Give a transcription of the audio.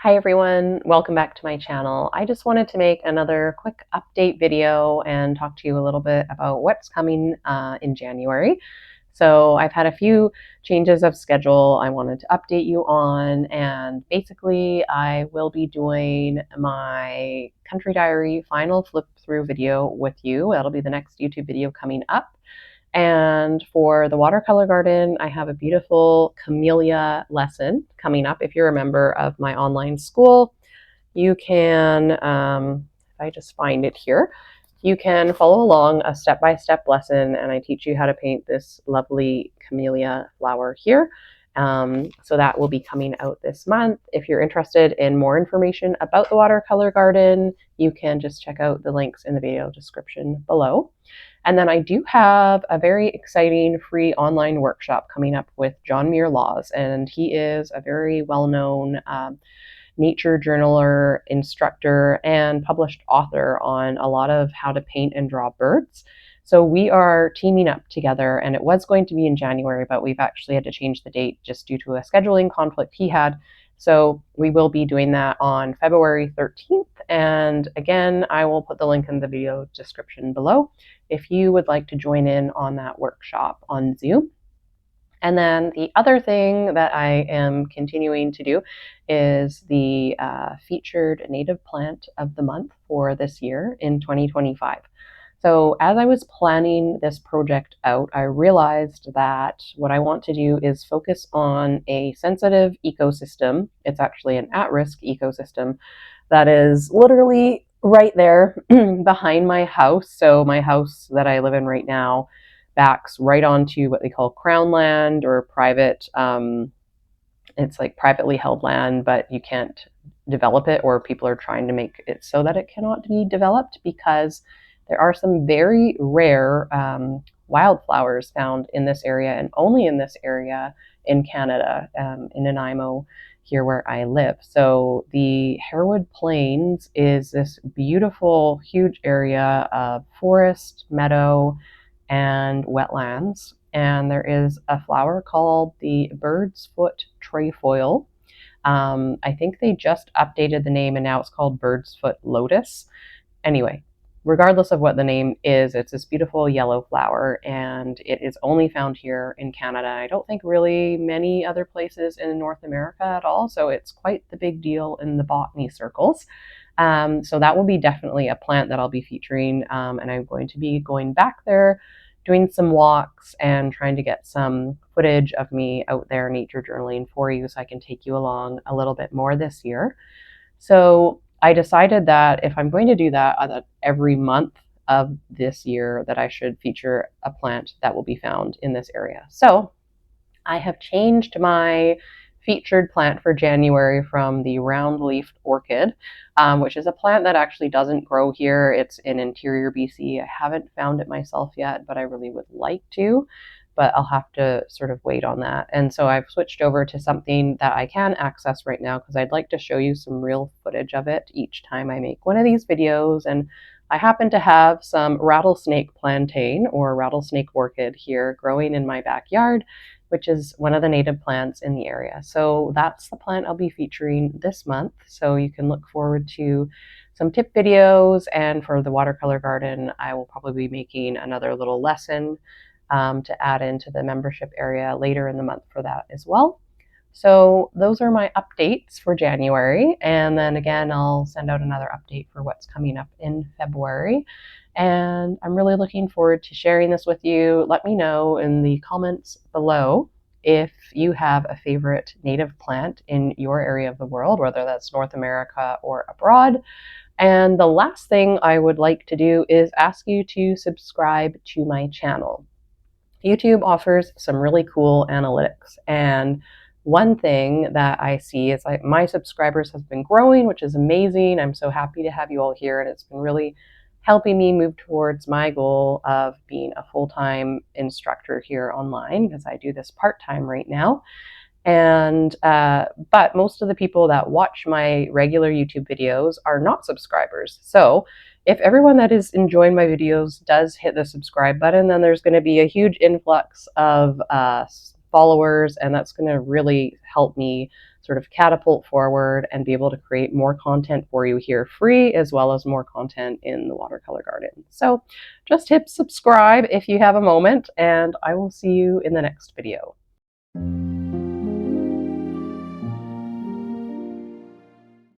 Hi everyone, welcome back to my channel. I just wanted to make another quick update video and talk to you a little bit about what's coming in January. So I've had a few changes of schedule I wanted to update you on, and basically I will be doing my Country Diary final flip through video with you. That'll be the next YouTube video coming up. And for the Watercolor Garden, I have a beautiful camellia lesson coming up. If you're a member of my online school, you can, if I just find it here, you can follow along a step-by-step lesson, and I teach you how to paint this lovely camellia flower here. So that will be coming out this month. If you're interested in more information about the Watercolor Garden, you can just check out the links in the video description below. And then I do have a very exciting free online workshop coming up with John Muir Laws, and he is a very well-known nature journaler, instructor, and published author on a lot of how to paint and draw birds. So we are teaming up together, and it was going to be in January, but we've actually had to change the date just due to a scheduling conflict he had. So we will be doing that on February 13th. And again, I will put the link in the video description below if you would like to join in on that workshop on Zoom. And then the other thing that I am continuing to do is the featured native plant of the month for this year in 2025. So as I was planning this project out, I realized that what I want to do is focus on a sensitive ecosystem. It's actually an at-risk ecosystem that is literally right there behind my house. So my house that I live in right now backs right onto what they call crown land or private. It's like privately held land, but you can't develop it, or people are trying to make it so that it cannot be developed because there are some very rare wildflowers found in this area, and only in this area in Canada, in Nanaimo, here where I live. So the Harewood Plains is this beautiful, huge area of forest, meadow, and wetlands. And there is a flower called the Birdsfoot trefoil. I think they just updated the name and now it's called Birdsfoot Lotus. Anyway, regardless of what the name is, it's this beautiful yellow flower, and it is only found here in Canada. I don't think really many other places in North America at all, so it's quite the big deal in the botany circles. So that will be definitely a plant that I'll be featuring, and I'm going to be going back there, doing some walks and trying to get some footage of me out there nature journaling for you so I can take you along a little bit more this year. So I decided that if I'm going to do that every month of this year, that I should feature a plant that will be found in this area. So I have changed my featured plant for January from the round-leafed orchid, which is a plant that actually doesn't grow here. It's in interior BC. I haven't found it myself yet, but I really would like to, but I'll have to sort of wait on that. And so I've switched over to something that I can access right now because I'd like to show you some real footage of it each time I make one of these videos. And I happen to have some rattlesnake plantain or rattlesnake orchid here growing in my backyard, which is one of the native plants in the area. So that's the plant I'll be featuring this month. So you can look forward to some tip videos. And for the Watercolor Garden, I will probably be making another little lesson to add into the membership area later in the month for that as well. So those are my updates for January. And then again, I'll send out another update for what's coming up in February. And I'm really looking forward to sharing this with you. Let me know in the comments below if you have a favorite native plant in your area of the world, whether that's North America or abroad. And the last thing I would like to do is ask you to subscribe to my channel. YouTube offers some really cool analytics, and one thing that I see is like my subscribers have been growing, which is amazing. I'm so happy to have you all here, and it's been really helping me move towards my goal of being a full-time instructor here online, because I do this part-time right now. And but most of the people that watch my regular YouTube videos are not subscribers. So if everyone that is enjoying my videos does hit the subscribe button, then there's going to be a huge influx of followers, and that's going to really help me sort of catapult forward and be able to create more content for you here free, as well as more content in the Watercolor Garden. So just hit subscribe if you have a moment, and I will see you in the next video.